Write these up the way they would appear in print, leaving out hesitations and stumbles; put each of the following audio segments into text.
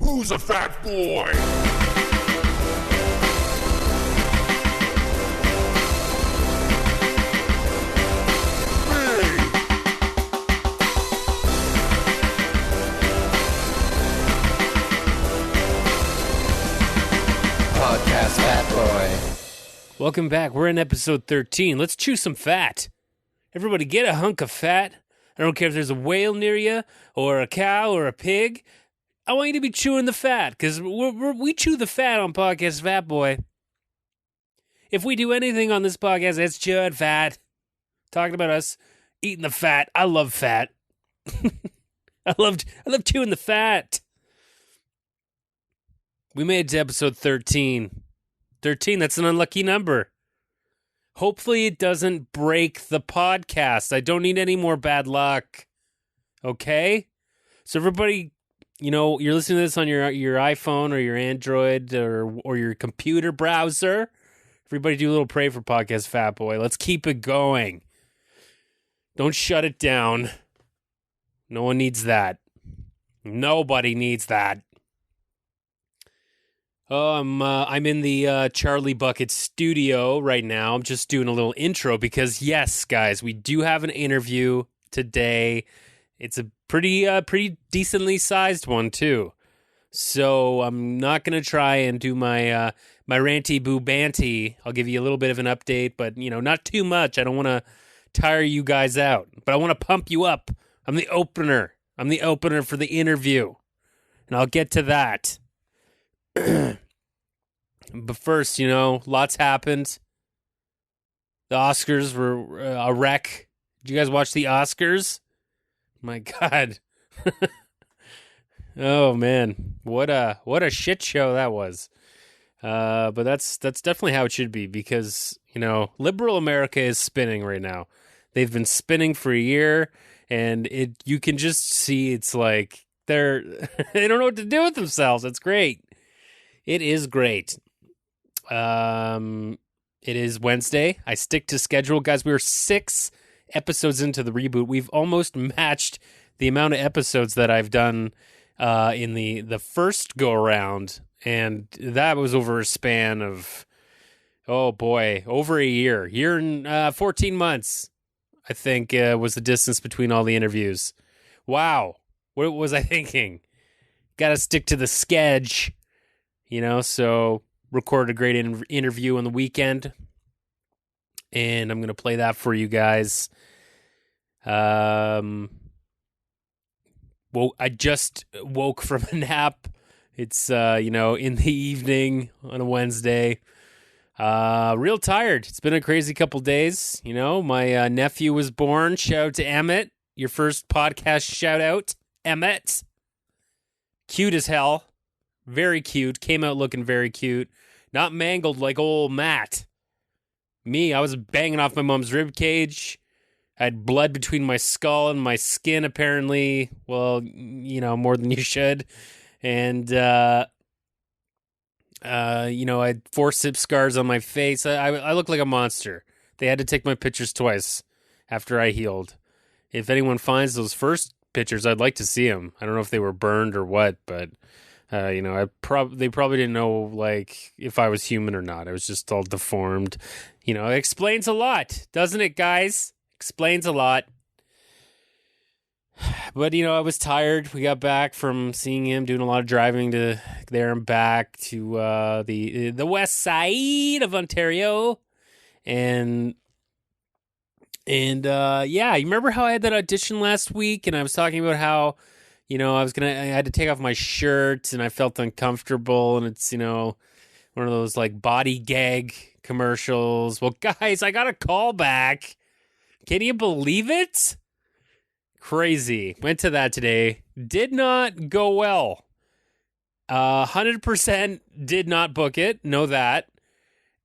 Who's a fat boy? Podcast Fat Boy. Welcome back. We're in episode 13. Let's chew some fat. Everybody get a hunk of fat. I don't care if there's a whale near you or a cow or a pig. I want you to be chewing the fat because we chew the fat on Podcast Fat Boy. If we do anything on this podcast, it's chewing fat. Talking about us eating the fat. I love fat. I love chewing the fat. We made it to episode 13. 13, that's an unlucky number. Hopefully it doesn't break the podcast. I don't need any more bad luck. Okay? So everybody, you're listening to this on your iPhone or your Android or your computer browser. Everybody do a little pray for Podcast Fat Boy. Let's keep it going. Don't shut it down. No one needs that. Nobody needs that. I'm in the Charlie Bucket studio right now. I'm just doing a little intro because, yes, guys, we do have an interview today. It's a pretty decently sized one too. So I'm not gonna try and do my ranty boo banty. I'll give you a little bit of an update, but not too much. I don't want to tire you guys out, but I want to pump you up. I'm the opener. I'm the opener for the interview, and I'll get to that. But first, lots happened. The Oscars were a wreck. Did you guys watch the Oscars? My God. Oh man, what a shit show that was. But that's definitely how it should be because, liberal America is spinning right now. They've been spinning for a year, and you can just see it's like they don't know what to do with themselves. It's great. It is great. It is Wednesday. I stick to schedule. Guys, we are 6 episodes into the reboot. We've almost matched the amount of episodes that I've done in the first go-around, and that was over a span of, oh boy, over a year. Year and 14 months, I think, was the distance between all the interviews. Wow. What was I thinking? Got to stick to the sketch. So recorded a great interview on the weekend, and I'm going to play that for you guys. Well, I just woke from a nap. It's, in the evening on a Wednesday. Real tired. It's been a crazy couple days. My nephew was born. Shout out to Emmett. Your first podcast shout out, Emmett. Cute as hell. Very cute. Came out looking very cute. Not mangled like old Matt. Me, I was banging off my mom's rib cage. I had blood between my skull and my skin, apparently. Well, more than you should. And, I had forceps scars on my face. I look like a monster. They had to take my pictures twice after I healed. If anyone finds those first pictures, I'd like to see them. I don't know if they were burned or what, but... they probably didn't know if I was human or not. I was just all deformed. It explains a lot, doesn't it, guys? Explains a lot. But I was tired. We got back from seeing him, doing a lot of driving to there and back to the west side of Ontario, and you remember how I had that audition last week, and I was talking about how. I had to take off my shirt and I felt uncomfortable, and it's, one of those body gag commercials. Well, guys, I got a call back. Can you believe it? Crazy. Went to that today. Did not go well. 100% did not book it. Know that.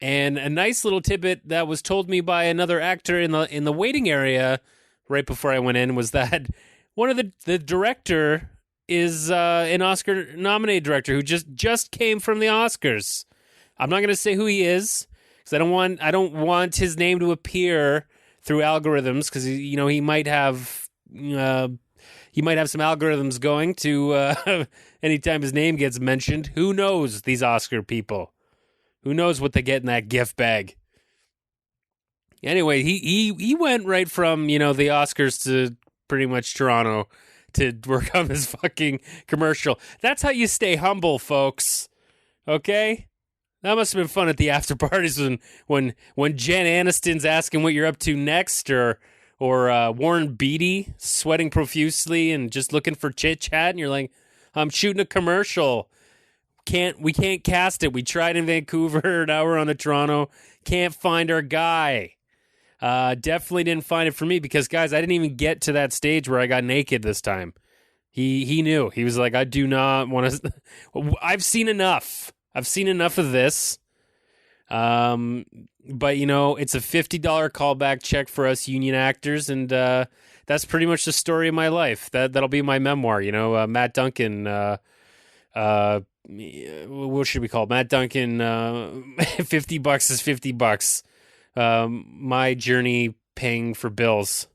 And a nice little tidbit that was told me by another actor in the waiting area right before I went in was that one of the director is an Oscar-nominated director who just came from the Oscars. I'm not going to say who he is because I don't want his name to appear through algorithms because he might have he might have some algorithms going to anytime his name gets mentioned. Who knows, these Oscar people? Who knows what they get in that gift bag? Anyway, he went right from, the Oscars to pretty much Toronto to work on this fucking commercial. That's how you stay humble, folks. Okay? That must have been fun at the after parties when Jen Aniston's asking what you're up to next, or Warren Beatty sweating profusely and just looking for chit chat, and you're like, I'm shooting a commercial. We can't cast it. We tried in Vancouver, now we're on the Toronto. Can't find our guy. Definitely didn't find it for me because, guys, I didn't even get to that stage where I got naked this time. He knew. He was like, I do not want to. I've seen enough. I've seen enough of this. But, it's a $50 callback check for us union actors, and that's pretty much the story of my life. That'll be my memoir. Matt Duncan. What should we call it? Matt Duncan? $50 is $50. My journey paying for bills.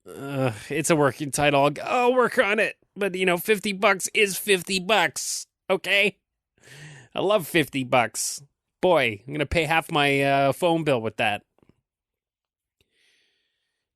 It's a working title. I'll work on it. But $50 is $50. Okay. I love $50. Boy, I'm gonna pay half my phone bill with that.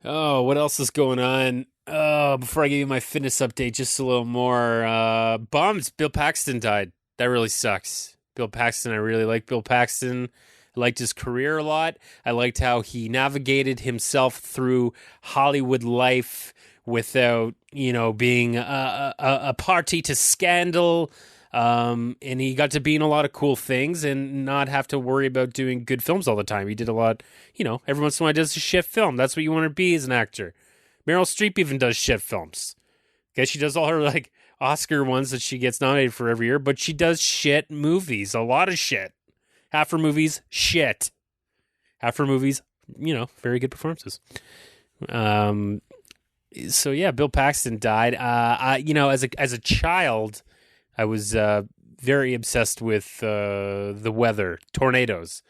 Oh, what else is going on? Before I give you my fitness update, just a little more. Bums. Bill Paxton died. That really sucks. Bill Paxton. I really like Bill Paxton. I liked his career a lot. I liked how he navigated himself through Hollywood life without, being a party to scandal. And he got to be in a lot of cool things and not have to worry about doing good films all the time. He did a lot, every once in a while he does a shit film. That's what you want to be as an actor. Meryl Streep even does shit films. Okay, she does all her Oscar ones that she gets nominated for every year, but she does shit movies, a lot of shit. Half her movies, shit. Half her movies, very good performances. So yeah, Bill Paxton died. As a child, I was very obsessed with the weather, tornadoes.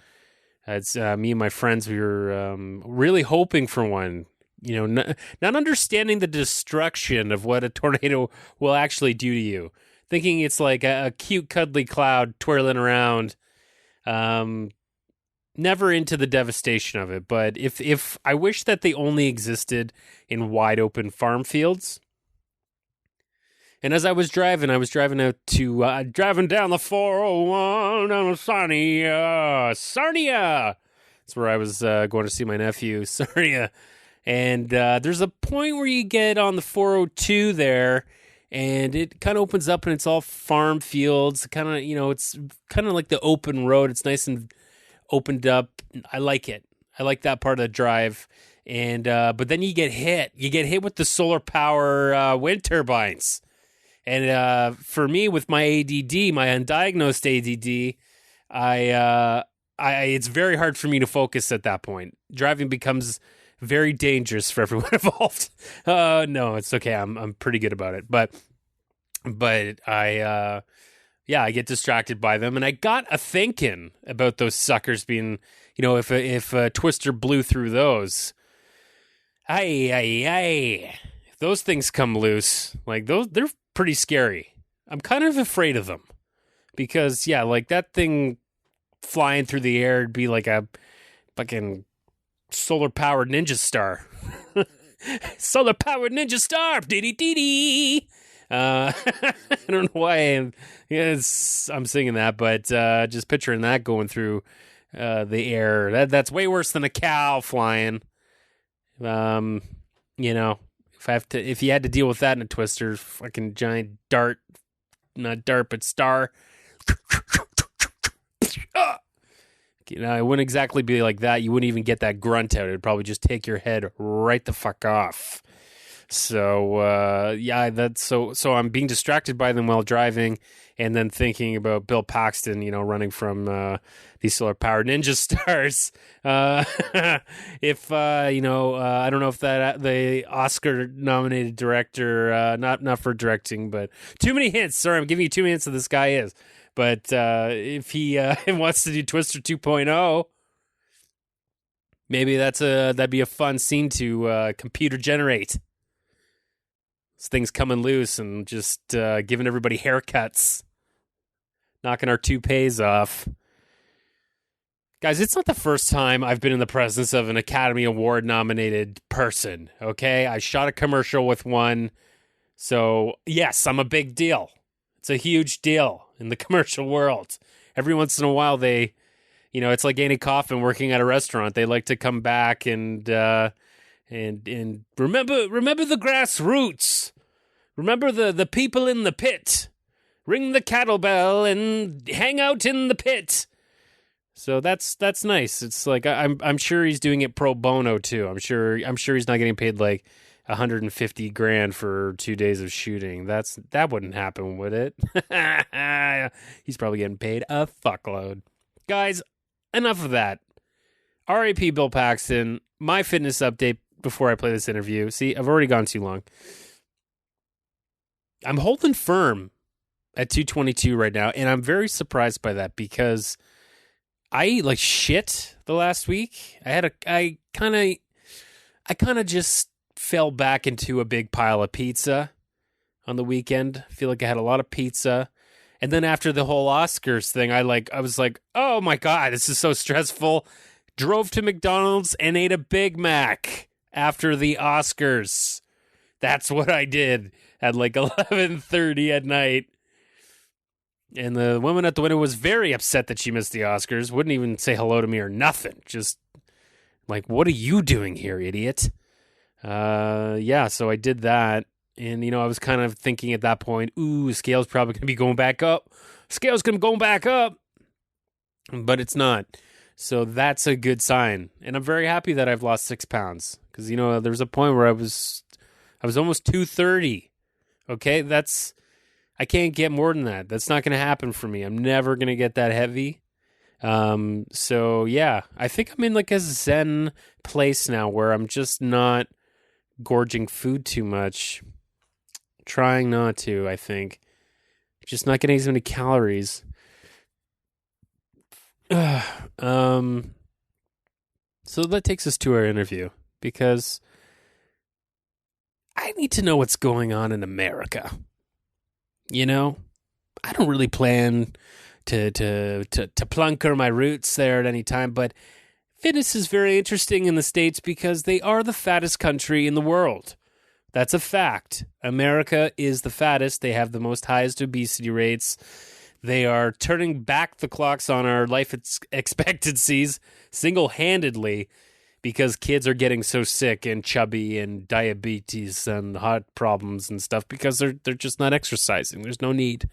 It's me and my friends. We were really hoping for one. Not understanding the destruction of what a tornado will actually do to you. Thinking it's like a cute, cuddly cloud twirling around. Never into the devastation of it. But if I wish that they only existed in wide open farm fields. And as I was driving out to, driving down the 401 down to Sarnia. That's where I was going to see my nephew, Sarnia. And there's a point where you get on the 402 there, and it kind of opens up, and it's all farm fields. Kind of, it's kind of like the open road. It's nice and opened up. I like it. I like that part of the drive. And but then you get hit. You get hit with the solar power wind turbines. And for me, with my ADD, my undiagnosed ADD, it's very hard for me to focus at that point. Driving becomes very dangerous for everyone involved. No, it's okay. I'm pretty good about it. But I get distracted by them, and I got a thinking about those suckers being, if a twister blew through those, if those things come loose, they're pretty scary. I'm kind of afraid of them because, that thing flying through the air would be like a fucking solar-powered ninja star. Solar-powered ninja star! Dee-dee-dee-dee! I don't know why I'm singing that, but just picturing that going through the air. That's way worse than a cow flying. If you had to deal with that in a twister, fucking giant dart, not dart, but star. It wouldn't exactly be like that. You wouldn't even get that grunt out. It'd probably just take your head right the fuck off. So, so I'm being distracted by them while driving and then thinking about Bill Paxton, running from these solar-powered ninja stars. I don't know if the Oscar-nominated director, not for directing, but too many hints. Sorry, I'm giving you too many hints of this guy is. But if he wants to do Twister 2.0, maybe that'd be a fun scene to computer generate. This thing's coming loose and just giving everybody haircuts, knocking our toupees off. Guys, it's not the first time I've been in the presence of an Academy Award nominated person, okay? I shot a commercial with one, so yes, I'm a big deal. It's a huge deal in the commercial world. Every once in a while, they, it's like Andy Kaufman working at a restaurant. They like to come back and remember the grassroots. Remember the people in the pit. Ring the cattle bell and hang out in the pit. So that's nice. It's like I'm sure he's doing it pro bono too. I'm sure he's not getting paid like $150,000 for 2 days of shooting. That wouldn't happen, would it? He's probably getting paid a fuckload. Guys, enough of that. R.I.P. Bill Paxton. My fitness update before I play this interview. See, I've already gone too long. I'm holding firm at 222 right now, and I'm very surprised by that because I ate like shit the last week. I kind of just fell back into a big pile of pizza on the weekend. I feel like I had a lot of pizza. And then after the whole Oscars thing, I was like, oh my God, this is so stressful. Drove to McDonald's and ate a Big Mac after the Oscars. That's what I did at like 11:30 at night. And the woman at the window was very upset that she missed the Oscars. Wouldn't even say hello to me or nothing. Just like, what are you doing here, idiot? So I did that. And, I was kind of thinking at that point, scale's probably going to be going back up. Scale's going to go back up. But it's not. So that's a good sign. And I'm very happy that I've lost 6 pounds. Because, there was a point where I was almost 230. Okay, I can't get more than that. That's not going to happen for me. I'm never going to get that heavy. So yeah, I think I'm in like a zen place now where I'm just not gorging food too much. Trying not to, I think. Just not getting as many calories. So that takes us to our interview because I need to know what's going on in America. I don't really plan to plunker my roots there at any time, but fitness is very interesting in the States because they are the fattest country in the world. That's a fact. America is the fattest. They have the most highest obesity rates. They are turning back the clocks on our life expectancies single-handedly because kids are getting so sick and chubby and diabetes and heart problems and stuff because they're just not exercising. There's no need.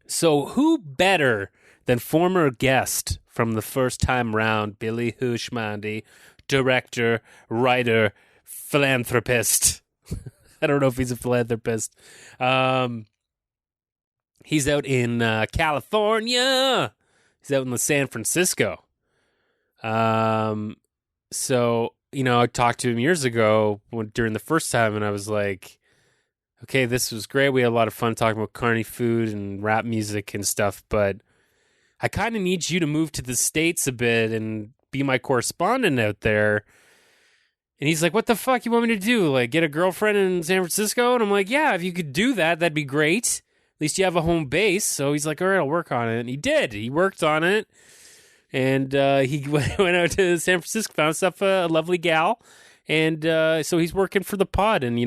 So who better than former guest from the first time round, Billy Husmandy, director, writer, philanthropist. I don't know if he's a philanthropist. He's out in California. He's out in San Francisco. So, I talked to him years ago during the first time, and I was like, okay, this was great. We had a lot of fun talking about carny food and rap music and stuff, but I kind of need you to move to the States a bit and be my correspondent out there. And he's like, what the fuck you want me to do? Like, get a girlfriend in San Francisco? And I'm like, yeah, if you could do that, that'd be great. At least you have a home base. So he's like, all right, I'll work on it. And he did. He worked on it. And he went out to San Francisco, found himself a lovely gal. And so he's working for the pod. And,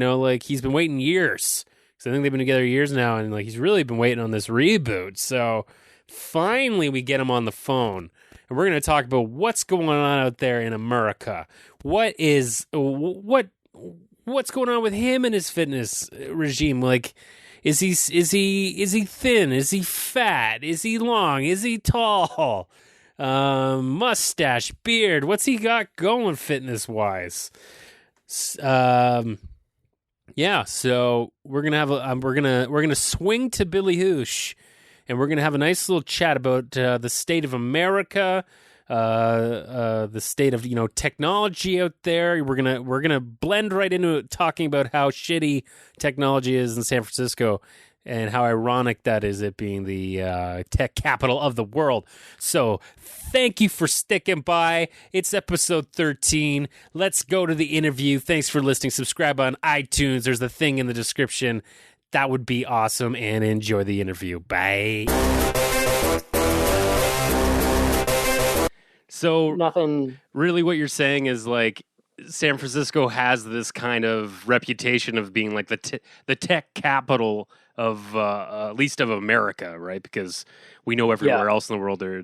he's been waiting years. Because I think they've been together years now. And, he's really been waiting on this reboot. So finally we get him on the phone. And we're going to talk about what's going on out there in America. What's going on with him and his fitness regime? Like, is he thin? Is he fat? Is he long? Is he tall? Mustache, beard. What's he got going fitness wise? Yeah. So we're gonna have we're gonna swing to Billy Hoosh, and we're gonna have a nice little chat about the state of America. The state of technology out there. We're gonna blend right into it, talking about how shitty technology is in San Francisco, and how ironic that is, it being the tech capital of the world. So thank you for sticking by. It's episode 13. Let's go to the interview. Thanks for listening. Subscribe on iTunes. There's the thing in the description. That would be awesome, and enjoy the interview. Bye. So Nothing. really what you're saying is like San Francisco has this kind of reputation of being like the tech capital of at least of America, right? Because we know everywhere else in the world they're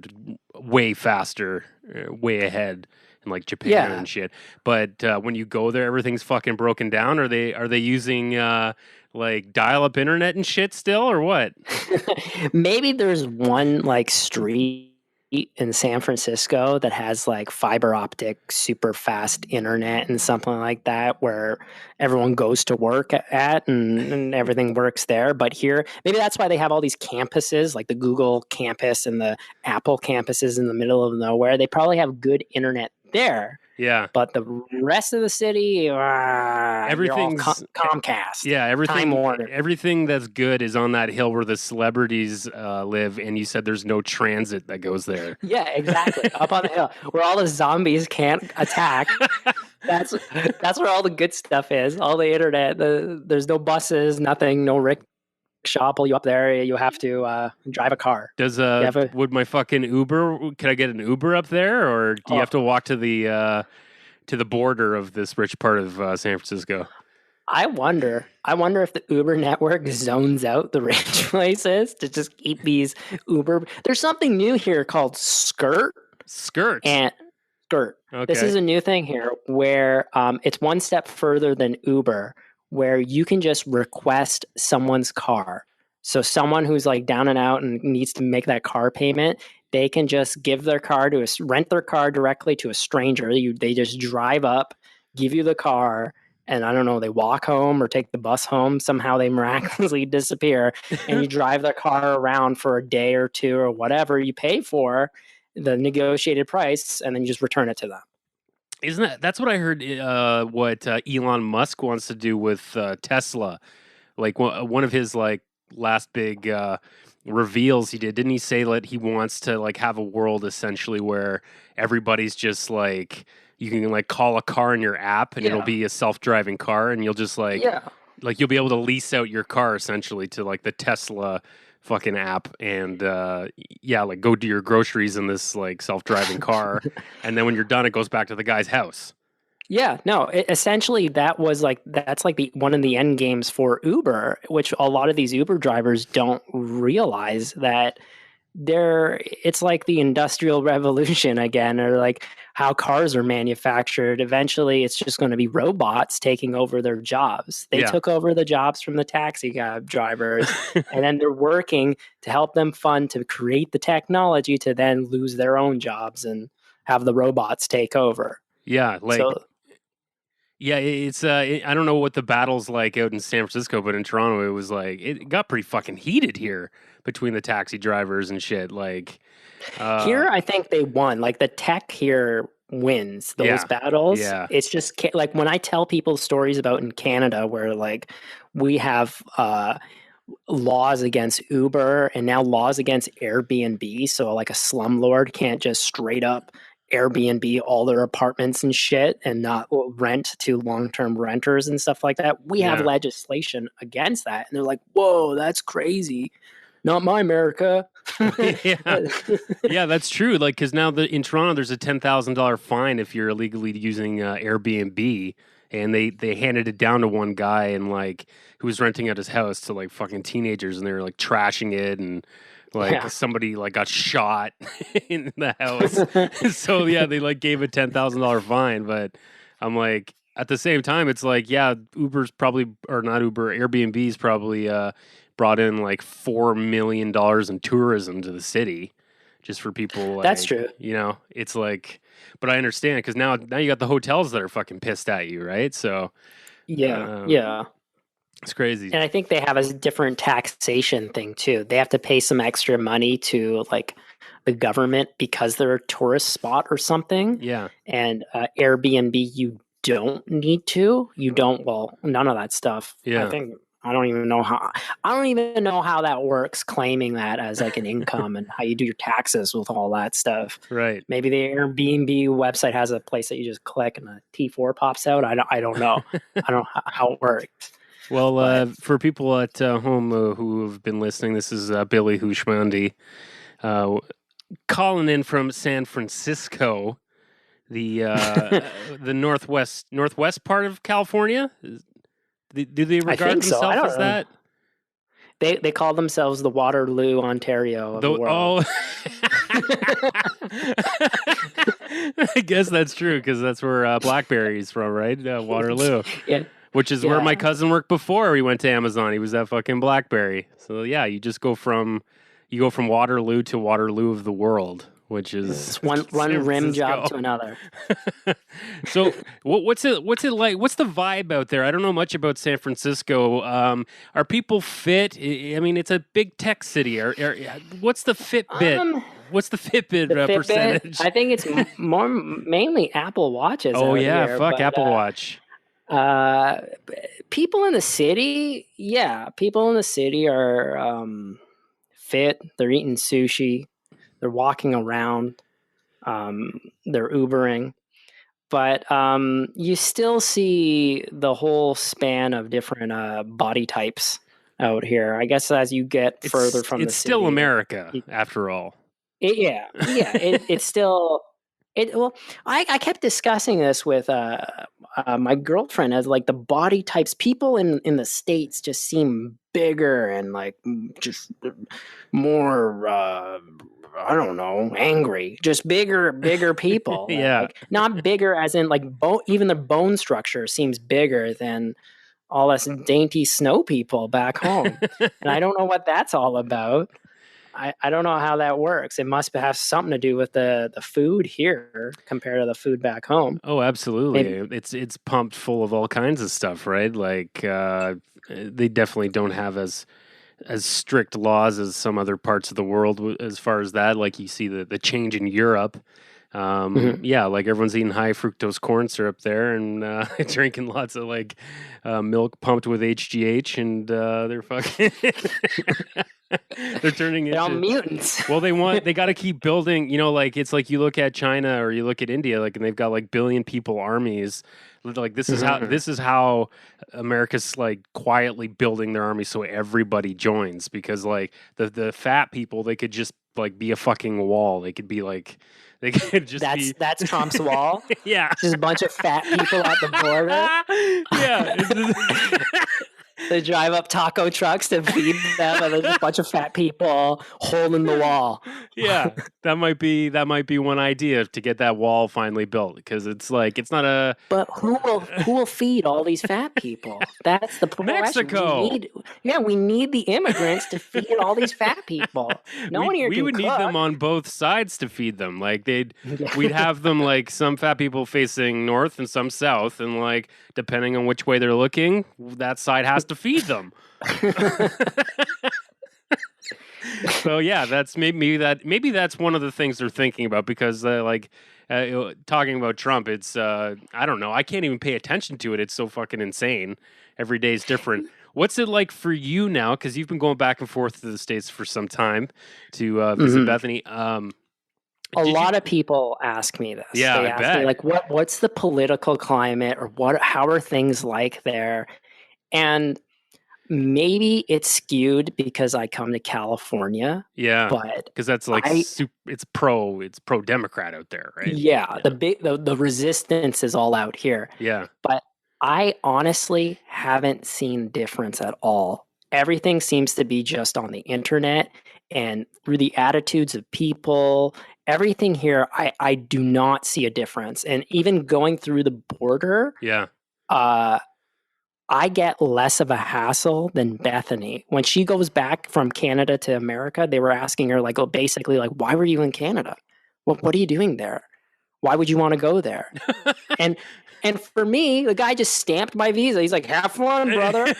way faster, way ahead in like Japan and shit. But when you go there, everything's fucking broken down. Are they using like dial-up internet and shit still, or what? Maybe there's one like street in San Francisco that has like fiber optic super fast internet and something like that where everyone goes to work at and everything works there. But here, maybe that's why they have all these campuses like the Google campus and the Apple campuses in the middle of nowhere. They probably have good internet there. Yeah. But the rest of the city, everything's Comcast. Yeah, Time Warner. Everything that's good is on that hill where the celebrities live, and you said there's no transit that goes there. Yeah, exactly. Up on the hill where all the zombies can't attack. That's where all the good stuff is. All the internet. There's no buses, nothing, no rickshaw pull you up there. You have to drive a car. Does would my fucking Uber? Can I get an Uber up there, or do you have to walk to the border of this rich part of San Francisco? I wonder if the Uber network zones out the rich places to just keep these Uber. There's something new here called Skirt. And Skirt. Okay. This is a new thing here where it's one step further than Uber, where you can just request someone's car. So someone who's like down and out and needs to make that car payment, they can just give their car rent their car directly to a stranger. They just drive up, give you the car, and I don't know, they walk home or take the bus home. Somehow they miraculously disappear, and you drive their car around for a day or two or whatever you pay for, the negotiated price, and then you just return it to them. That's what I heard what Elon Musk wants to do with Tesla. Like one of his like last big reveals he did, didn't he say that he wants to like have a world essentially where everybody's just like, you can like call a car in your app and it'll be a self-driving car, and you'll just like you'll be able to lease out your car essentially to like the Tesla fucking app, and like go do your groceries in this like self-driving car, and then when you're done it goes back to the guy's house. Yeah, no, essentially that's like one of the end games for Uber, which a lot of these Uber drivers don't realize that it's like the Industrial Revolution again, or like how cars are manufactured. Eventually it's just going to be robots taking over their jobs. They took over the jobs from the taxi cab drivers and then they're working to help them fund to create the technology to then lose their own jobs and have the robots take over. Yeah, it's I don't know what the battle's like out in San Francisco, but in Toronto it was like it got pretty fucking heated here between the taxi drivers and shit. Like here, I think they won. Like the tech here wins those battles. Yeah. It's just like when I tell people stories about in Canada where like we have laws against Uber and now laws against Airbnb. So like a slumlord can't just straight up Airbnb all their apartments and shit and not rent to long-term renters and stuff like that. We have legislation against that. And they're like, whoa, that's crazy. Not my America. Yeah, that's true. Like, because now in Toronto, there's a $10,000 fine if you're illegally using Airbnb. And they handed it down to one guy and like who was renting out his house to like fucking teenagers, and they were like trashing it, and like somebody like got shot in the house. So yeah, they like gave a $10,000 fine. But I'm like, at the same time, it's like, yeah, Uber's probably, or not Uber, Airbnb's probably brought in like $4 million in tourism to the city just for people. Like, that's true. You know, it's like, but I understand because now you got the hotels that are fucking pissed at you, right? So yeah. It's crazy. And I think they have a different taxation thing too. They have to pay some extra money to like the government because they're a tourist spot or something. Yeah. And Airbnb, you don't need to. You don't. Well, none of that stuff. Yeah. I think I don't even know how that works, claiming that as like an income and how you do your taxes with all that stuff. Right. Maybe the Airbnb website has a place that you just click and a T4 pops out. I don't know. I don't know how it works. Well, for people at home who have been listening, this is Billy Hushmandi calling in from San Francisco, the northwest part of California. Do they regard themselves as that? They call themselves the Waterloo, Ontario of the world. I guess that's true because that's where BlackBerry's from, right? Waterloo. Yeah. Which is where my cousin worked before he went to Amazon. He was at fucking BlackBerry. So yeah, you go from Waterloo to Waterloo of the world, which is it's one rim job to another. So what's it like? What's the vibe out there? I don't know much about San Francisco. Are people fit? I mean, it's a big tech city. What's the Fitbit? What's the Fitbit percentage? I think it's mainly Apple Watches. Oh yeah, here, fuck Apple Watch. People in the city, are fit. They're eating sushi. They're walking around. They're Ubering. But you still see the whole span of different body types out here. I guess as you get further from the city. It's still America, after all. It's still... I kept discussing this with my girlfriend as like the body types. People in the States just seem bigger and like just more, I don't know, angry. Just bigger people. Yeah. Like, not bigger as in like even the bone structure seems bigger than all us dainty snow people back home. And I don't know what that's all about. I don't know how that works. It must have something to do with the food here compared to the food back home. Oh, absolutely. It's pumped full of all kinds of stuff, right? Like they definitely don't have as strict laws as some other parts of the world as far as that. Like you see the change in Europe. Yeah, like everyone's eating high fructose corn syrup there and drinking lots of like milk pumped with HGH, and they're fucking they're turning into all mutants. Well, they got to keep building. You know, like it's like you look at China or you look at India, like, and they've got like billion people armies. Like this is how America's like quietly building their army so everybody joins, because like the fat people, they could just like be a fucking wall. They could be like. They could just that's Trump's wall. Yeah, just a bunch of fat people at the border. Yeah, they drive up taco trucks to feed them, and there's a bunch of fat people holding the wall. Yeah, that might be one idea to get that wall finally built, because it's like it's not a. But who will feed all these fat people? That's the problem. Mexico. We need the immigrants to feed all these fat people. No one here can We would cook. need them on both sides to feed them. Like we'd have them like some fat people facing north and some south, and like depending on which way they're looking, that side has to feed them. So yeah, that's maybe that's one of the things they're thinking about, because talking about Trump, it's I don't know, I can't even pay attention to it. It's so fucking insane. Every day is different. What's it like for you now? Because you've been going back and forth to the States for some time to visit Bethany. A lot of people ask me this. Yeah, they ask me, like, what's the political climate, or how are things like there? And maybe it's skewed because I come to California. Yeah, but because that's like it's pro Democrat out there, right? Yeah, the resistance is all out here. Yeah, but I honestly haven't seen difference at all. Everything seems to be just on the internet and through the attitudes of people. Everything here, I do not see a difference. And even going through the border, I get less of a hassle than Bethany. When she goes back from Canada to America, they were asking her, like, basically, like, why were you in Canada? What are you doing there? Why would you want to go there? And for me, the guy just stamped my visa. He's like, have fun, brother.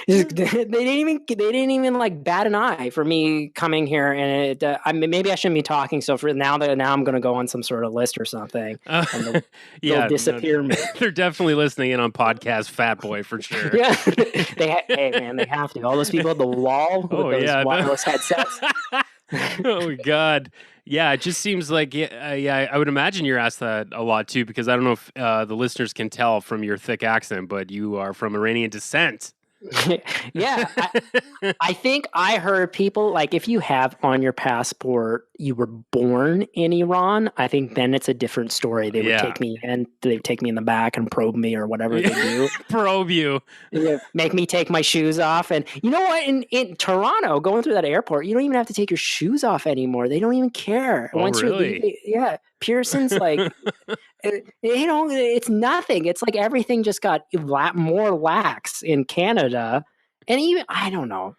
They didn't even like bat an eye for me coming here, and maybe I shouldn't be talking. So for now I'm going to go on some sort of list or something, and they'll disappear me. They're definitely listening in on podcast Fat Boy for sure. Yeah, hey man, they have to. All those people at the wall with those wireless headsets. Oh my God. Yeah, it just seems like I would imagine you're asked that a lot too, because I don't know if the listeners can tell from your thick accent, but you are from Iranian descent. Yeah, I think I heard people like if you have on your passport you were born in Iran, I think then it's a different story. They would take me in, they'd take me in the back and probe me or whatever they do. Probe you. Make me take my shoes off. And you know what? In Toronto, going through that airport, you don't even have to take your shoes off anymore. They don't even care. Oh, really? Pearson's like, it's nothing. It's like everything just got more lax in Canada. And even, I don't know.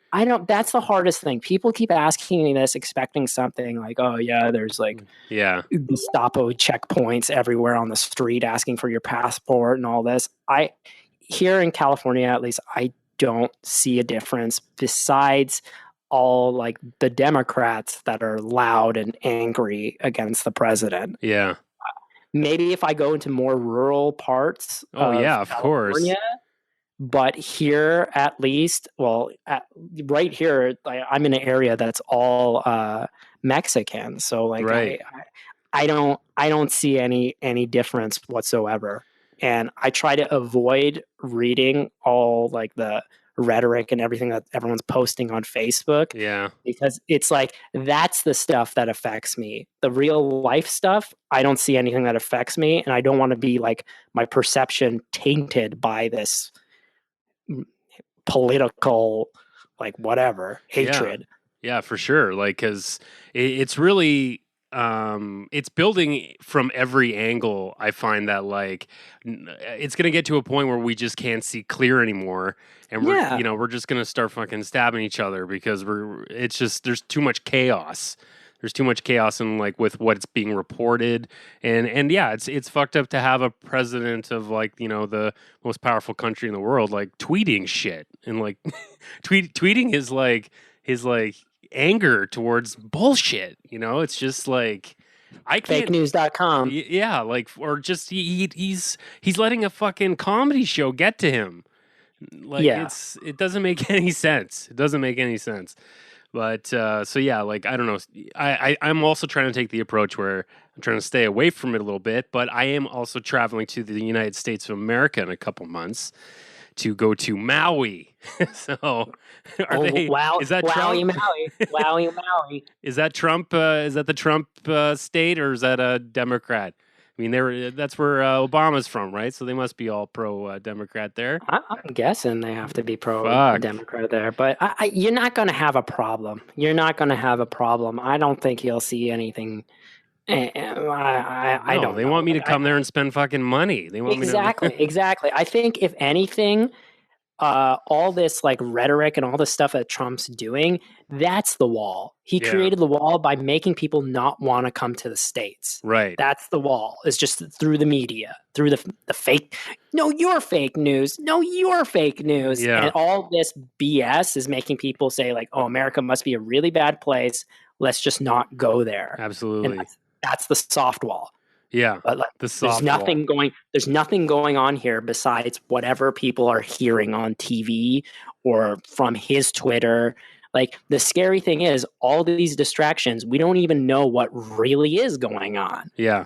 That's the hardest thing. People keep asking me this, expecting something like, oh yeah, there's like Gestapo checkpoints everywhere on the street asking for your passport and all this. Here in California, at least, I don't see a difference besides all like the Democrats that are loud and angry against the president. Yeah. Maybe if I go into more rural parts of California, course. But here at least, right here, I'm in an area that's all Mexican. So like right. I don't see any difference whatsoever. And I try to avoid reading all like the rhetoric and everything that everyone's posting on Facebook. Yeah. Because it's like, that's the stuff that affects me. The real life stuff, I don't see anything that affects me. And I don't want to be like my perception tainted by this political, like whatever, hatred. Yeah, for sure. Like, cause it's really, it's building from every angle. I find that like it's going to get to a point where we just can't see clear anymore, and we're just going to start fucking stabbing each other because there's too much chaos. There's too much chaos in like with what's being reported, and yeah, it's fucked up to have a president of like the most powerful country in the world like tweeting shit and like tweeting his anger towards bullshit. It's just like I can't fakenews.com. Yeah, like or just he's letting a fucking comedy show get to him. Like it doesn't make any sense. It doesn't make any sense. But so yeah, like I don't know. I'm also trying to take the approach where I'm trying to stay away from it a little bit, but I am also traveling to the United States of America in a couple months to go to Maui. So wow, is that Wowie Trump? Maui. Is that Trump? Is that the Trump state or is that a Democrat? I mean, that's where Obama's from, right? So they must be all pro-Democrat there. I'm guessing they have to be pro-Democrat there, but you're not going to have a problem. You're not going to have a problem. I don't think you'll see anything. I don't. They want me to come there and spend fucking money. They want exactly. I think if anything, all this like rhetoric and all the stuff that Trump's doing, that's the wall. He created the wall by making people not want to come to the States. Right. That's the wall. It's just through the media, through the fake. No, you're fake news. No, you're fake news. Yeah. And all this BS is making people say like, oh, America must be a really bad place. Let's just not go there. Absolutely. And that's the soft wall. Yeah, but like, there's nothing going on here besides whatever people are hearing on TV or from his Twitter. Like the scary thing is all these distractions, we don't even know what really is going on. Yeah.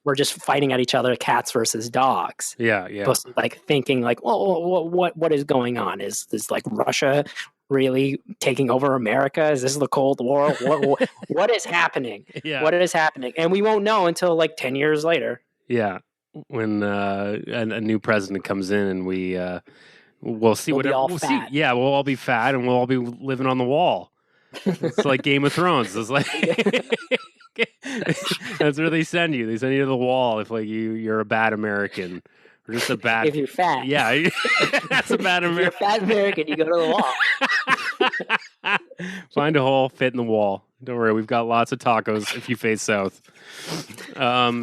We're just fighting at each other, cats versus dogs. Yeah. Like thinking like, well, what is going on? Is this like Russia really taking over America? Is this the Cold War? What is happening? Yeah. What is happening? And we won't know until like 10 years later. Yeah. When a new president comes in and we'll see we'll see. Yeah, we'll all be fat and we'll all be living on the wall. It's like Game of Thrones. It's like that's where they send you. They send you to the wall if like you're a bad American. Or just a bad if you're fat. Yeah. That's a bad American. If you're a fat American, you go to the wall. Find a hole, fit in the wall. Don't worry, we've got lots of tacos if you face south.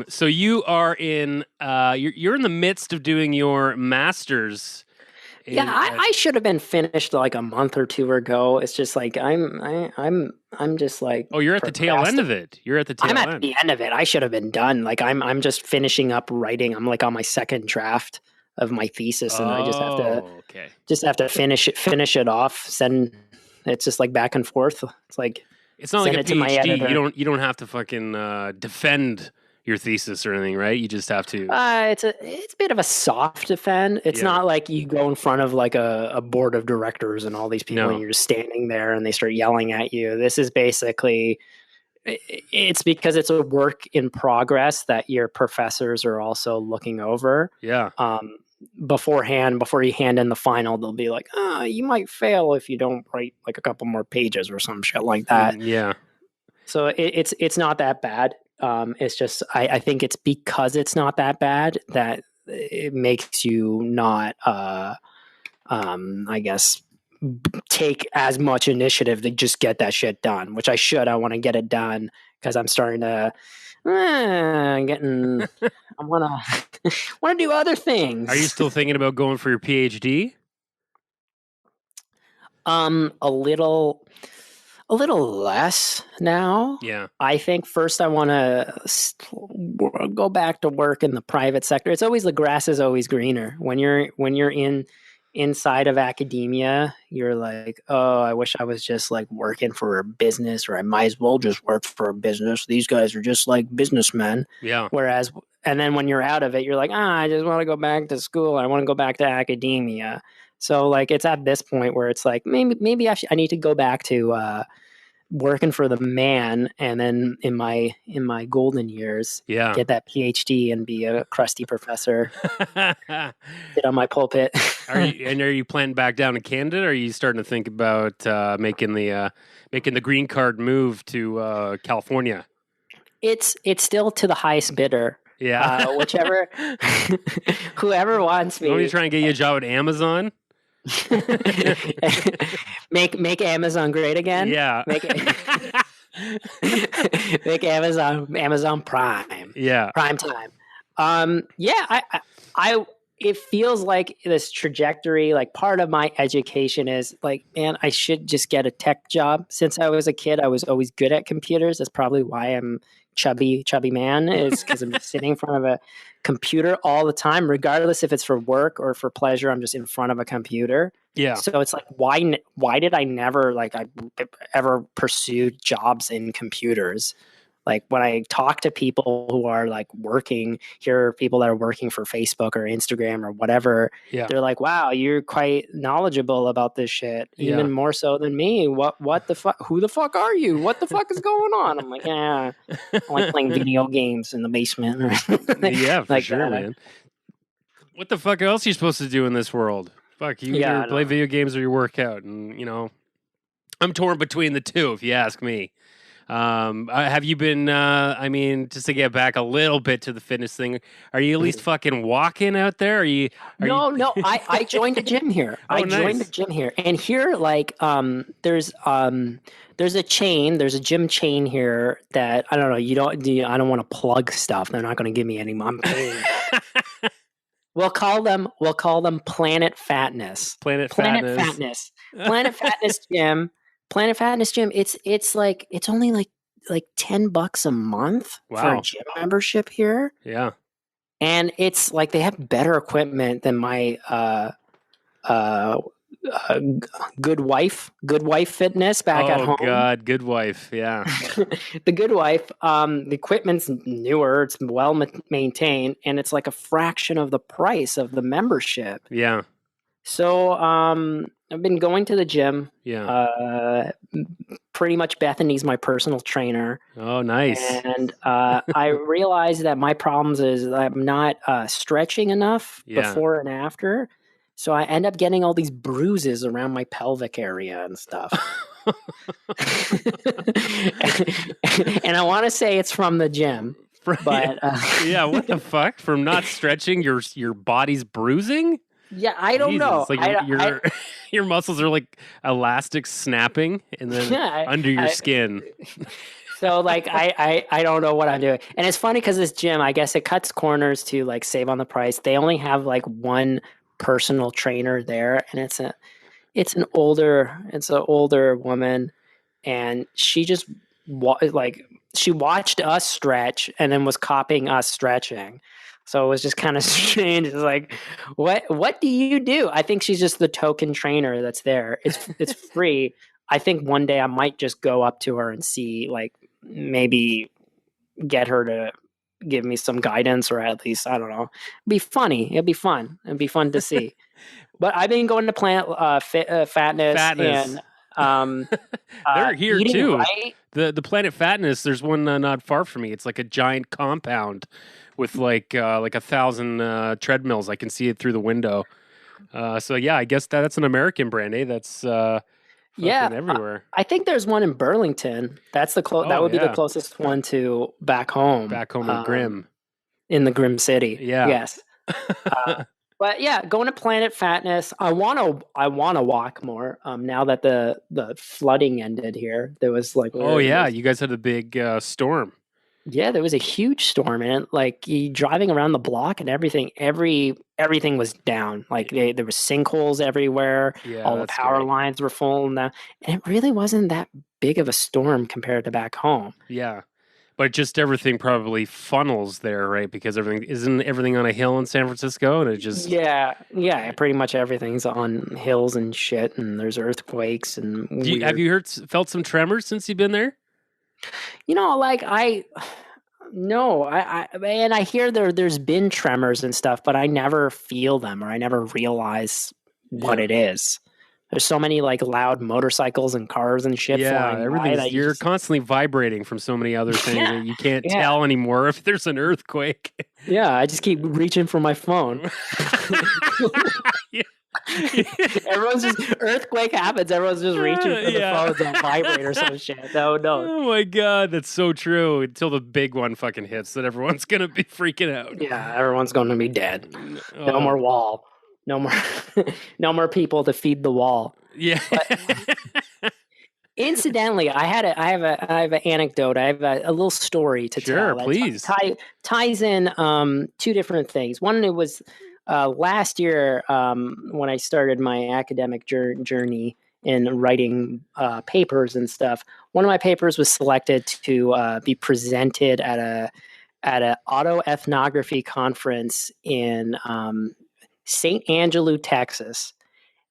So you are in you're in the midst of doing your master's Yeah, I should have been finished like a month or two ago. It's just like I'm just like. Oh, you're at the tail end of it. You're at the tail I'm end. at the end of it. I should have been done. Like I'm just finishing up writing. I'm like on my second draft of my thesis, and I just have to finish it off. Send. It's just like back and forth. It's like it's not like a send it to my PhD. editor. You don't have to fucking defend your thesis or anything, right? You just have to. It's a bit of a soft defend. It's not like you go in front of like a board of directors and all these people and you're just standing there and they start yelling at you. This is basically, it's because it's a work in progress that your professors are also looking over. Yeah. Beforehand, before you hand in the final, they'll be like, you might fail if you don't write like a couple more pages or some shit like that. Yeah. So it's not that bad. It's just I think it's because it's not that bad that it makes you not I guess take as much initiative to just get that shit done, which I should. I want to get it done because I'm starting to I want to do other things. Are you still thinking about going for your PhD? A little less now. Yeah. I think first I want to go back to work in the private sector. It's always the grass is always greener. When you're inside of academia, you're like, oh, I wish I was just like working for a business, or I might as well just work for a business. These guys are just like businessmen. Yeah. Whereas, and then when you're out of it, you're like, I just want to go back to school. I want to go back to academia. So like it's at this point where it's like maybe I need to go back to working for the man, and then in my golden years, get that PhD and be a crusty professor. Sit on my pulpit. Are you planning back down to Canada? Or are you starting to think about making the green card move to California? It's still to the highest bidder. Yeah, whichever, whoever wants me. Want me to try and get you a job at Amazon? make Amazon great again. Yeah, make Amazon Prime. Yeah, Prime time. Yeah, I it feels like this trajectory. Like part of my education is like, man, I should just get a tech job. Since I was a kid, I was always good at computers. That's probably why I'm chubby man, is because I'm just sitting in front of a computer all the time, regardless if it's for work or for pleasure. I'm just in front of a computer. Yeah. So it's like, why did I never ever pursue jobs in computers? Like when I talk to people who are like working, here are people that are working for Facebook or Instagram or whatever. Yeah. They're like, wow, you're quite knowledgeable about this shit, even more so than me. What the fuck? Who the fuck are you? What the fuck is going on? I'm like, yeah, I like playing video games in the basement. Yeah, for like sure, that. man. What the fuck else are you supposed to do in this world? Fuck, you either play video games or you work out, and I'm torn between the two, if you ask me. Have you been, just to get back a little bit to the fitness thing, are you at least fucking walking out there? No, I joined a gym here. Joined a gym here. And here, there's a gym chain here that, I don't know, I don't want to plug stuff. They're not going to give me any money. We'll call them Planet Fatness. Planet Fatness Gym. Planet Fatness Gym. It's only like $10 a month for a gym membership here. Yeah. And it's like they have better equipment than my Good Wife Fitness back at home. Oh God, Good Wife, yeah. The Good Wife, the equipment's newer, it's well maintained, and it's like a fraction of the price of the membership. Yeah. So I've been going to the gym. Yeah. Pretty much Bethany's my personal trainer. Oh, nice. And I realized that my problems is that I'm not stretching enough before and after. So I end up getting all these bruises around my pelvic area and stuff. And I want to say it's from the gym. But yeah, what the fuck? From not stretching, your body's bruising? Yeah, I don't know. It's like your muscles are like elastic snapping and then under your skin. So like I don't know what I'm doing. And it's funny because this gym, I guess it cuts corners to like save on the price. They only have like one personal trainer there, and it's an older woman, and she just she watched us stretch and then was copying us stretching. So it was just kind of strange. It's like, what do you do? I think she's just the token trainer that's there. It's free. I think one day I might just go up to her and see, like, maybe get her to give me some guidance, or at least, I don't know. It'd be funny. It'd be fun. It'd be fun to see. But I've been going to Planet Fatness, and they're here eating too. right. The Planet Fatness. There's one not far from me. It's like a giant compound with like 1,000 treadmills. I can see it through the window. So yeah, I guess that's an American brand, eh? That's everywhere. I think there's one in Burlington. That's the that would be the closest one to back home. Back home in Grimm, in the Grimm City. Yeah. Yes. But yeah, going to Planet Fatness. I want to walk more. Now that the flooding ended here, there was like, you guys had a big storm. Yeah, there was a huge storm, and like driving around the block and everything was down. Like there was sinkholes everywhere. Yeah, all the power lines were falling down, and it really wasn't that big of a storm compared to back home. Yeah. But just everything probably funnels there, right? Because isn't everything on a hill in San Francisco, and it just pretty much everything's on hills and shit, and there's earthquakes and. Have you felt some tremors since you've been there? You know, like I hear there's been tremors and stuff, but I never feel them, or I never realize what it is. There's so many like loud motorcycles and cars and shit flying. Everything. You're constantly vibrating from so many other things that you can't tell anymore if there's an earthquake. Yeah, I just keep reaching for my phone. Everyone's just earthquake happens. Everyone's just reaching for the phones on vibrate or some shit. No. Oh my god, that's so true. Until the big one fucking hits, that everyone's gonna be freaking out. Yeah, everyone's gonna be dead. No more wall. No more, no more people to feed the wall. Yeah. But, incidentally, I have an anecdote. I have a little story to tell. Sure, please. Ties in two different things. One, it was last year when I started my academic journey in writing papers and stuff. One of my papers was selected to be presented at a autoethnography conference in St. Angelou, Texas.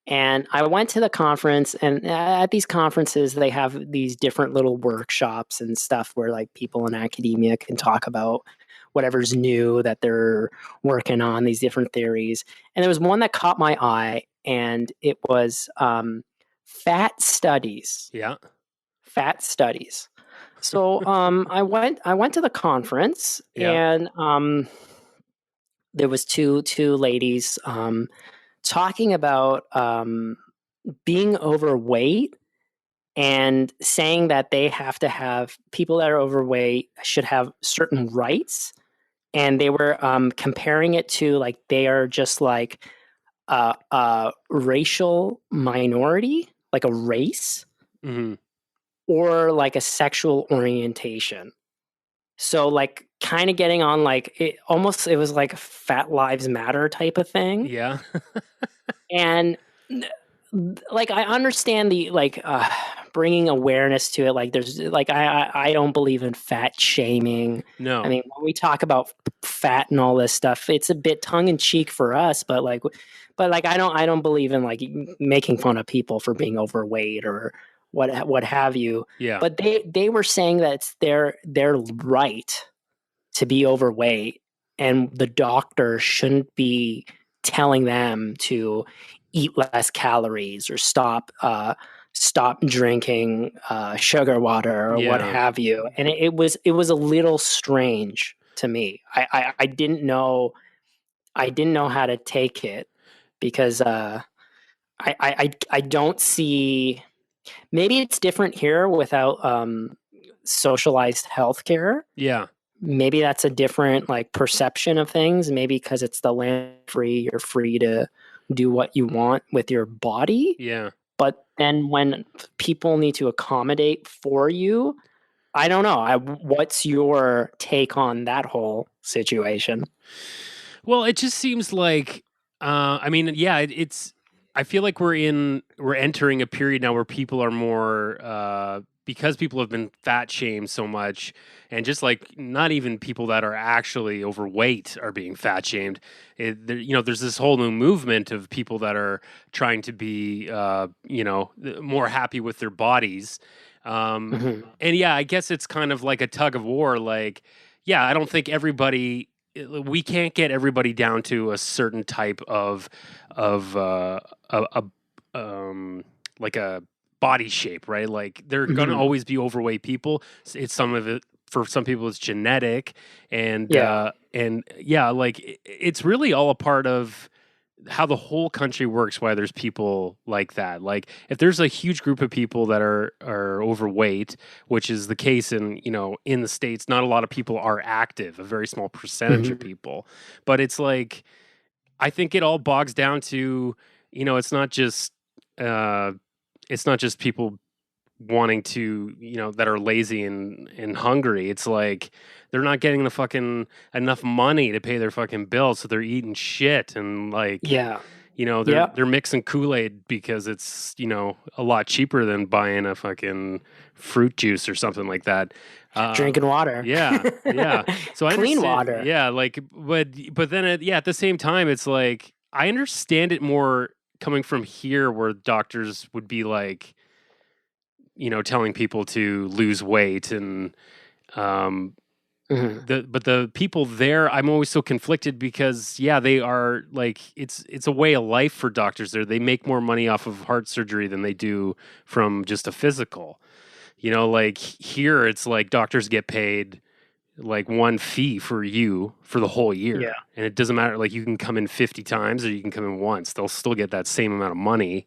And I went to the conference, and at these conferences, they have these different little workshops and stuff where like people in academia can talk about whatever's new that they're working on, these different theories. And there was one that caught my eye, and it was fat studies. Yeah. Fat studies. So I went to the conference, and there was two ladies talking about being overweight and saying that they have to have people that are overweight should have certain rights, and they were comparing it to like they are just like a racial minority, like a race, or like a sexual orientation. So like kind of getting on like it was like a Fat Lives Matter type of thing. Yeah. And like I understand the like bringing awareness to it. Like there's like I don't believe in fat shaming. No. I mean, when we talk about fat and all this stuff, it's a bit tongue in cheek for us, but I don't believe in like making fun of people for being overweight or what have you. Yeah. But they were saying that it's their right to be overweight, and the doctor shouldn't be telling them to eat less calories or stop drinking sugar water or what have you. And it was a little strange to me. I didn't know how to take it, because I don't see. Maybe it's different here without socialized healthcare. Yeah. Maybe that's a different like perception of things. Maybe because it's the land free, you're free to do what you want with your body. Yeah. But then when people need to accommodate for you, I don't know. What's your take on that whole situation? Well, it just seems like I mean, yeah, it's. I feel like we're entering a period now where people are more because people have been fat shamed so much, and just like not even people that are actually overweight are being fat shamed. There's this whole new movement of people that are trying to be, more happy with their bodies. And yeah, I guess it's kind of like a tug of war. Like, yeah, I don't think everybody we can't get everybody down to a certain type of a like a body shape, right? Like there are gonna Mhm. always be overweight people. It's some of it for some people it's genetic, Yeah. and yeah, like it's really all a part of how the whole country works, why there's people like that. Like if there's a huge group of people that are overweight, which is the case in the States, not a lot of people are active, a very small percentage of Mhm. people. But it's like I think it all bogs down to, it's not just uh it's not just people wanting to, that are lazy and hungry. It's like they're not getting the fucking enough money to pay their fucking bills, so they're eating shit and like, Yeah. they're Yep. they're mixing Kool-Aid because it's, a lot cheaper than buying a fucking fruit juice or something like that. Uh Drinking water. yeah, yeah. So I Clean understand. water. Yeah, like, but then at the same time, it's like I understand it more coming from here, where doctors would be like, telling people to lose weight and um Mhm. but the people there, I'm always so conflicted because yeah, they are like it's a way of life for doctors there. They make more money off of heart surgery than they do from just a physical. Like here it's like doctors get paid like one fee for you for the whole Yeah. year. And it doesn't matter, like you can come in 50 times or you can come in once. They'll still get that same amount of money.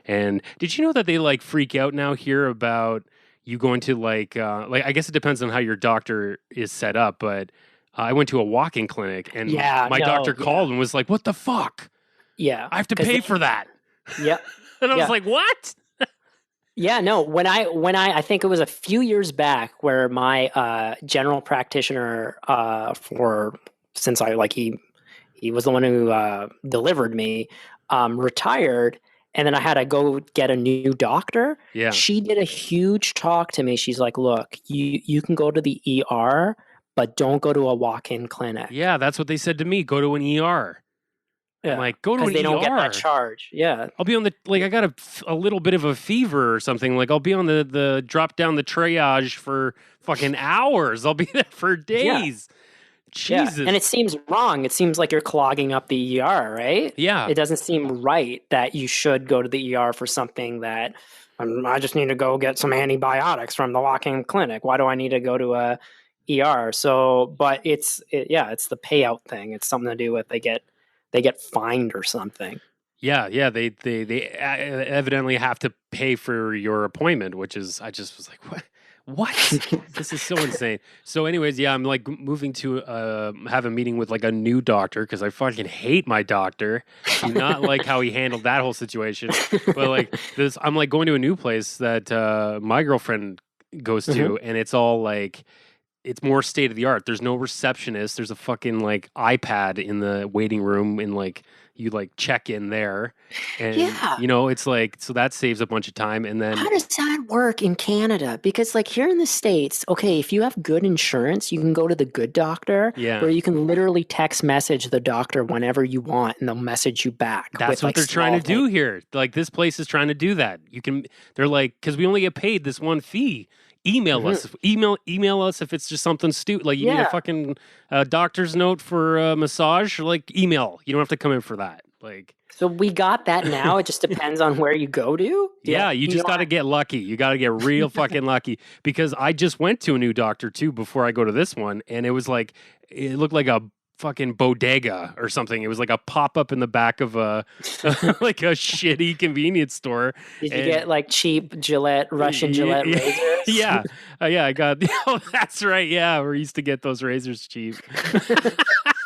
And did you know that they like freak out now here about you going to like I guess it depends on how your doctor is set up, but I went to a walk-in clinic and Yeah. my doctor No. Yeah. called and was like, "What the fuck? Yeah. I have to Because pay for that." Yep. And I was Yeah. like, "What?" Yeah, no, when I think it was a few years back where my general practitioner for since I like he was the one who delivered me retired, and then I had to go get a new doctor. Yeah. She did a huge talk to me. She's like, "Look, you can go to the ER, but don't go to a walk-in clinic." Yeah, that's what they said to me. Go to an ER. I'm Yeah, like, "Go to because an they don't get that ER." charge. Yeah, I'll be on the like I got a little bit of a fever or something. Like I'll be on the drop down the triage for fucking hours. I'll be there for yeah. days. Yeah, and Jesus. it seems wrong. It seems like you're clogging up the ER, right? Yeah. It doesn't seem right that you should go to the ER for something that I just need to go get some antibiotics from the walk-in clinic. Why do I need to go to a ER? So, but yeah, it's the payout thing. It's something to do with they get fined or something. Yeah, yeah, they evidently have to pay for your appointment, which is I just was like, what? What? This is so insane. So, anyways, yeah, I'm like moving to have a meeting with like a new doctor because I fucking hate my doctor. Do not like how he handled that whole situation. But like this, I'm like going to a new place that my girlfriend goes Mhm. to, and it's all like it's more state of the art. There's no receptionist. There's a fucking like iPad in the waiting room, and like you like check in there, and Yeah. it's like so that saves a bunch of time. And then How does that work in Canada? Because like here in the States, okay, if you have good insurance, you can go to the good doctor yeah, where you can literally text message the doctor whenever you want and they'll message you back that's with what like they're trying to small do things. here. Like this place is trying to do that. They're like, because we only get paid this one fee. Email Mhm. us. Email us if it's just something stupid. Like you need a Yeah. fucking doctor's note for a massage. Like email. You don't have to come in for that. Like So we got that now. It just depends on where you go to. Yeah. yeah, you You just got don't to get lucky. You got to get real fucking lucky because I just went to a new doctor too before I go to this one, and it was like it looked like a fucking bodega or something. It was like a pop up in the back of a like a shitty convenience store. Did you And get like cheap Russian Gillette razors? yeah, yeah, I got. Oh, that's right. Yeah, we used to get those razors cheap.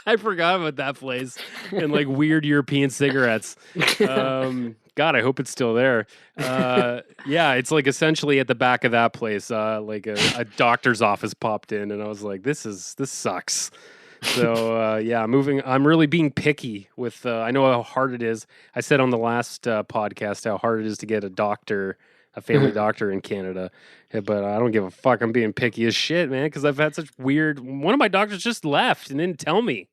I forgot about that place and like weird European cigarettes. God, I hope it's still there. Yeah, it's like essentially at the back of that place, like a doctor's office popped in, and I was like, this sucks. So I'm really being picky with. I know how hard it is. I said on the last podcast how hard it is to get a doctor, a family doctor in Canada. Yeah, but I don't give a fuck. I'm being picky as shit, man, because I've had such weird. One of my doctors just left and didn't tell me.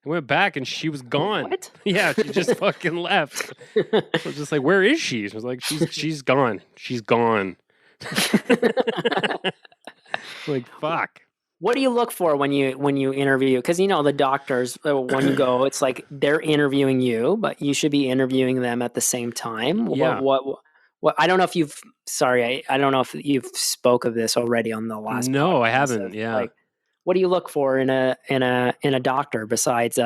I went back and she was gone. What? Yeah, she just fucking left. I was just like, "Where is she?" She was like, "She's gone. She's gone." Like, fuck. What do you look for when you interview? Because the doctors, when you go, it's like they're interviewing you, but you should be interviewing them at the same time. Yeah. What I don't know if you've. Sorry, I don't know if you've spoke of this already on the last. No, I podcast haven't. of, Yeah. Like, what do you look for in a doctor besides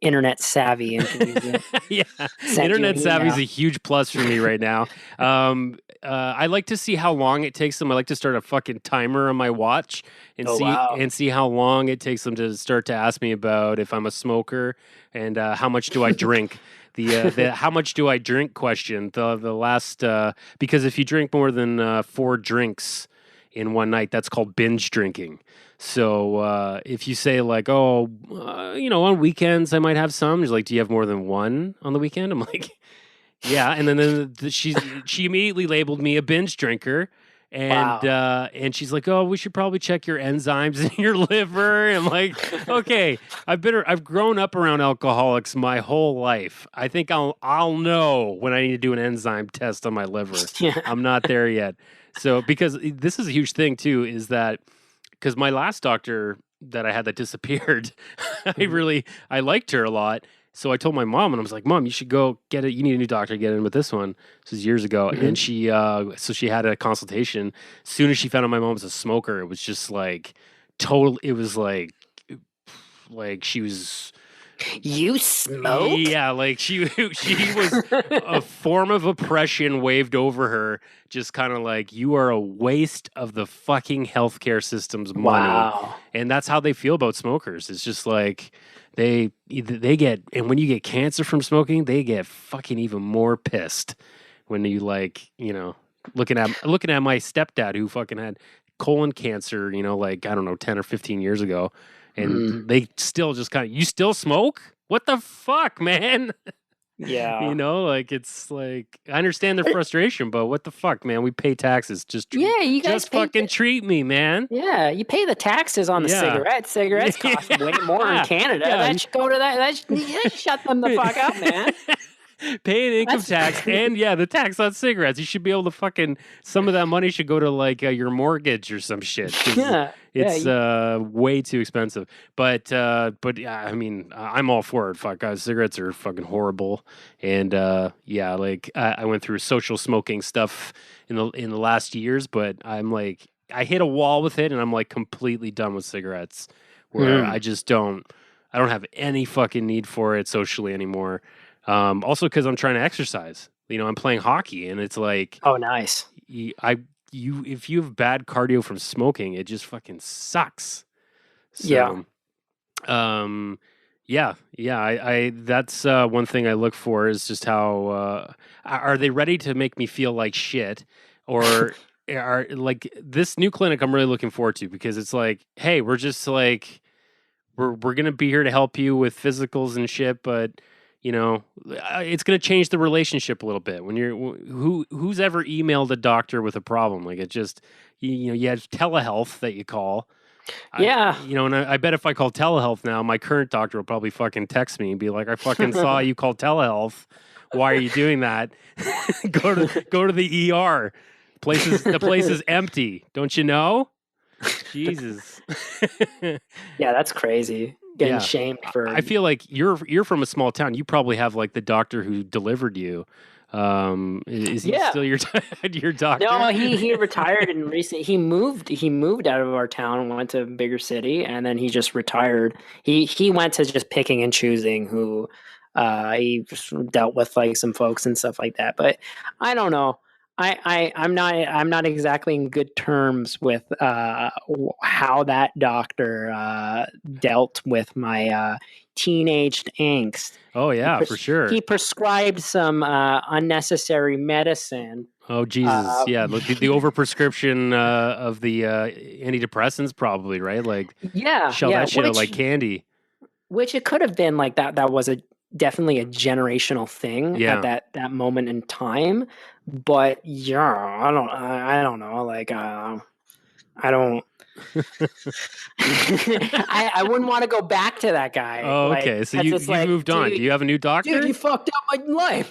internet savvy and can Yeah, send you internet an savvy is email? a huge plus for me right now. I like to see how long it takes them. I like to start a fucking timer on my watch and Wow. see how long it takes them to start to ask me about if I'm a smoker and how much do I drink. The how much do I drink question. The last because if you drink more than 4 drinks in one night, that's called binge drinking. So if you say like, on weekends I might have some. She's like, do you have more than one on the weekend? I'm like, yeah. And then she immediately labeled me a binge drinker. And and she's like, oh, we should probably check your enzymes in your liver. And I'm like, okay, I've grown up around alcoholics my whole life. I think I'll know when I need to do an enzyme test on my liver. Yeah. I'm not there yet. So because this is a huge thing too, is that because my last doctor that I had that disappeared, I liked her a lot. So I told my mom, and I was like, Mom, you should go get it. You need a new doctor to get in with this one. This was years ago. And she had a consultation. As soon as she found out my mom was a smoker, it was just like it was like she was. You smoke? Yeah, like she was a form of oppression waved over her, just kind of like, you are a waste of the fucking healthcare system's money. Wow. And that's how they feel about smokers. It's just like they get, and when you get cancer from smoking, they get fucking even more pissed when you looking at my stepdad who fucking had colon cancer, like, I don't know, 10 or 15 years ago. And they still just kind of, you still smoke? What the fuck, man? Yeah. It's like, I understand their frustration, but what the fuck, man? We pay taxes. You guys just fucking treat me, man. Yeah, you pay the taxes on the cigarettes. Cigarettes cost way more in Canada. Yeah. That should go to that. Shut them the fuck up, man. Pay an income tax and the tax on cigarettes. You should be able to fucking, some of that money should go to like your mortgage or some shit. It's way too expensive. But yeah, I mean, I'm all for it. Fuck, guys, cigarettes are fucking horrible. And I went through social smoking stuff in the last years, but I'm like, I hit a wall with it, and I'm like completely done with cigarettes. Where I don't have any fucking need for it socially anymore. Also because I'm trying to exercise. I'm playing hockey, and it's like, oh, nice. If you have bad cardio from smoking, it just fucking sucks. So, I that's one thing I look for is just how are they ready to make me feel like shit, or are like this new clinic I'm really looking forward to, because it's like, hey, we're just like we're gonna be here to help you with physicals and shit, but it's going to change the relationship a little bit when who's ever emailed a doctor with a problem. Like, it just, you have telehealth that you call. Yeah. And I bet if I call telehealth now, my current doctor will probably fucking text me and be like, I fucking saw you call telehealth. Why are you doing that? Go to the ER. The place is empty. Don't you know? Jesus. Yeah, that's crazy. Getting shamed for. I feel like you're from a small town. You probably have like the doctor who delivered you. Is he still your doctor? No, he retired and recently he moved out of our town and went to a bigger city, and then he just retired. He went to just picking and choosing who he just dealt with, like some folks and stuff like that. But I don't know. I'm not exactly in good terms with how that doctor dealt with my teenaged angst. Oh yeah, for sure. He prescribed some unnecessary medicine. Oh Jesus, yeah, the overprescription of the antidepressants, probably, right? Like, that shit out like candy. which it could have been like that. That was definitely a generational thing Yeah. at that moment in time. But yeah, I don't know. Like, I don't. I wouldn't want to go back to that guy. Oh, like, okay. So 'cause you it's like, moved on. dude, Do you have a new doctor? Dude, you fucked up my life.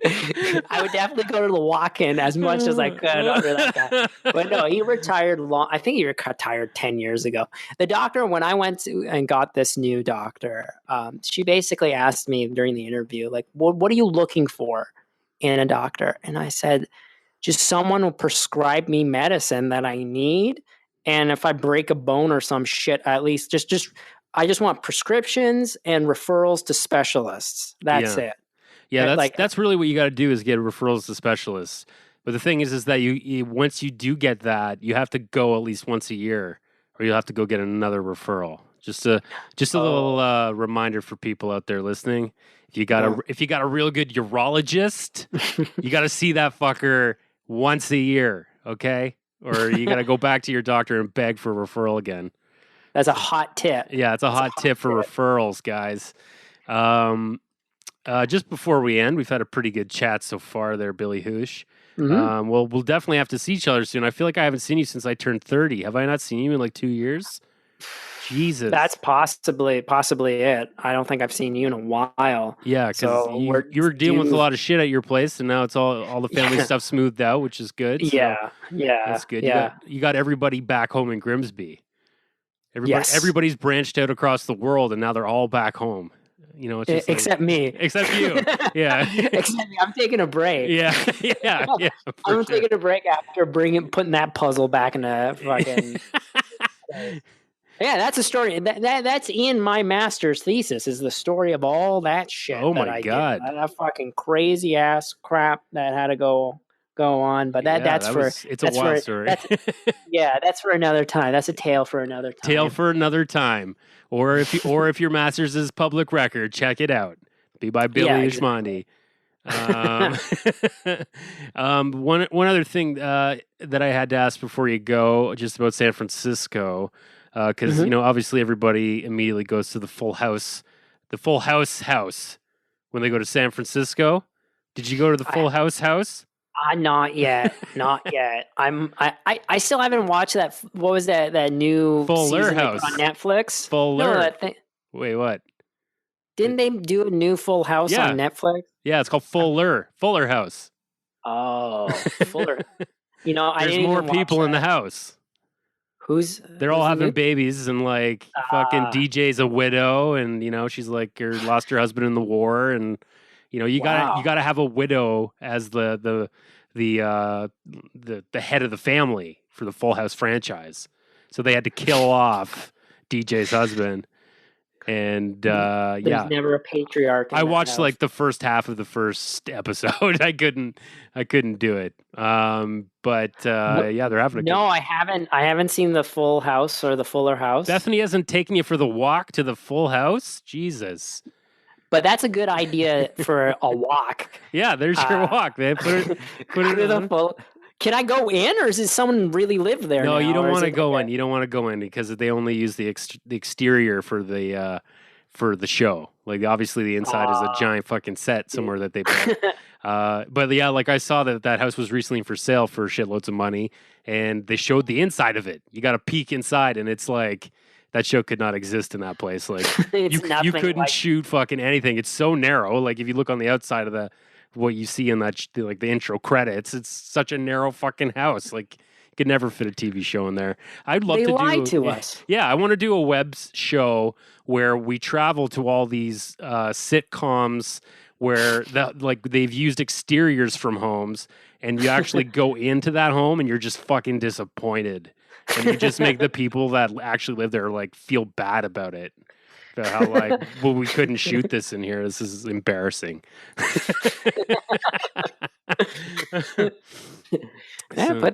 I would definitely go to the walk-in as much as I could under that guy. But no, he retired I think he retired 10 years ago. The doctor, when I went to and got this new doctor, she basically asked me during the interview, like, what are you looking for in a doctor? And I said, just someone who prescribe me medicine that I need. And if I break a bone or some shit, at least I just want prescriptions and referrals to specialists. That's Yeah. it. Yeah, Like, that's really what you got to do is get referrals to specialists. But the thing is that you once you do get that, you have to go at least once a year, or you'll have to go get another referral. Just a little reminder for people out there listening. If you got a real good urologist, you got to see that fucker once a year, okay? Or you got to go back to your doctor and beg for a referral again. That's a hot tip. Yeah, it's a hot tip for referrals, guys. Just before we end, we've had a pretty good chat so far there, Billy Hoosh. Mm-hmm. Well, we'll definitely have to see each other soon. I feel like I haven't seen you since I turned 30. Have I not seen you in like 2 years? Jesus. That's possibly it. I don't think I've seen you in a while. Yeah, because you were dealing with a lot of shit at your place, and now it's all the family stuff smoothed out, which is good. Yeah, yeah, that's good. Yeah. You got everybody back home in Grimsby. Everybody's branched out across the world, and now they're all back home. You know, it's just except me. Except you. Yeah. Except me. I'm taking a break. Yeah. I'm taking a break after putting that puzzle back in the fucking. Yeah, that's a story. That's in my master's thesis. Is the story of all that shit. Oh my God. That fucking crazy ass crap that had to go on. But that's a wild story. That's for another time. That's a tale for another time. Tale for another time. Or if your master's is public record, check it out. Be by Billy Ishmandi. One other thing that I had to ask before you go, just about San Francisco, because you know, obviously everybody immediately goes to the Full House house when they go to San Francisco. Did you go to the Full House? Not yet. I still haven't watched that. What was that new Fuller season House on Netflix? Fuller. No, that thing. Wait, what? Didn't they do a new Full House on Netflix? Yeah, it's called Fuller House. Oh, Fuller. You know, there's more people in the house. They're all having babies, and like fucking DJ's a widow, and you know she's like lost her husband in the war, and you know you gotta have a widow as the head of the family for the Full House franchise. So they had to kill off DJ's husband. And There's never a patriarch. I watched like the first half of the first episode. I couldn't do it. But they're having a I haven't seen the Full House or the Fuller House. Bethany hasn't taken you for the walk to the Full House? Jesus. But that's a good idea for a walk. Yeah, there's your walk, man. Put it on. Can I go in, or does someone really live there? No, now, you don't want to go in. You don't want to go in because they only use the exterior for the show. Like obviously the inside is a giant fucking set somewhere that they built. But yeah, like I saw that house was recently for sale for shitloads of money, and they showed the inside of it. You got to peek inside, and it's like that show could not exist in that place. Like you couldn't shoot fucking anything. It's so narrow. Like if you look on the outside of what you see in that like the intro credits, it's such a narrow fucking house. Like you could never fit a TV show in there. I'd love to lie to us. Yeah, I want to do a web show where we travel to all these sitcoms where they've used exteriors from homes, and you actually go into that home and you're just fucking disappointed, and you just make the people that actually live there like feel bad about it. How like, well, we couldn't shoot this in here. This is embarrassing. Put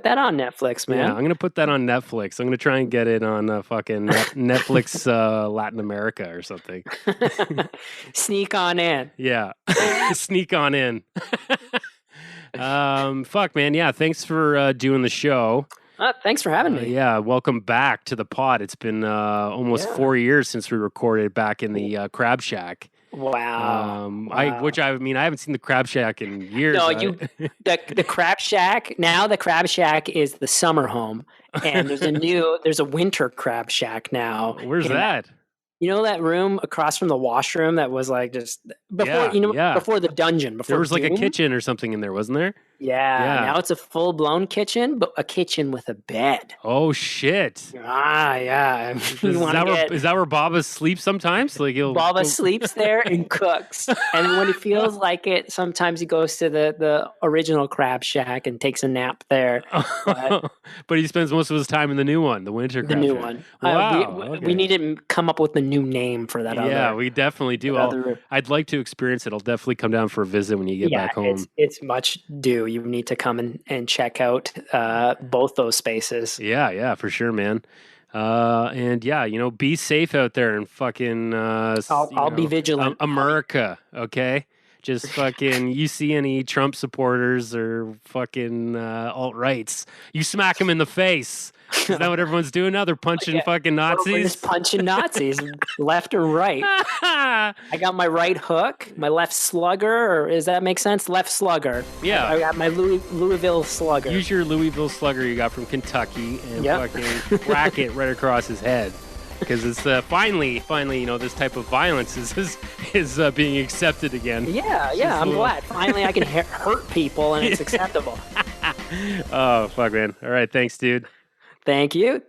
that on Netflix, man. Yeah, I'm gonna put that on Netflix. I'm gonna try and get it on fucking Netflix Latin America or something. Sneak on in. Yeah, sneak on in. Fuck, man. Yeah, thanks for doing the show. Thanks for having me. Yeah, welcome back to the pod. It's been almost 4 years since we recorded back in the Crab Shack. Wow. I haven't seen the Crab Shack in years. No, the Crab Shack. Now the Crab Shack is the summer home, and there's a winter Crab Shack now. Where's that? You know that room across from the washroom that was like just before before the dungeon. Before there was Doom? like a kitchen or something in there, wasn't there? Yeah. Now it's a full blown kitchen, but a kitchen with a bed. Oh shit! Yeah. Is that where Baba sleeps sometimes? Like Baba sleeps there and cooks, and when he feels like it, sometimes he goes to the original Crab Shack and takes a nap there. But he spends most of his time in the new one, the winter Crab Shack. One. Wow. We need to come up with a new name for that. Yeah, we definitely do. I'd like to experience it. I'll definitely come down for a visit when you get back home. It's much due. You need to come and check out both those spaces. Yeah, for sure, man. And yeah, be safe out there and fucking. I'll be vigilant. America, okay? Just fucking. You see any Trump supporters or fucking alt-rights, you smack them in the face. Is that what everyone's doing now? They're punching fucking Nazis? We're just punching Nazis, left or right. I got my right hook, my left slugger, or does that make sense? Left slugger. Yeah. I got my Louisville slugger. Use your Louisville slugger you got from Kentucky and fucking whack it right across his head. Because it's finally, this type of violence is being accepted again. Yeah, I'm glad. Finally, I can hurt people and it's acceptable. Oh, fuck, man. All right, thanks, dude. Thank you.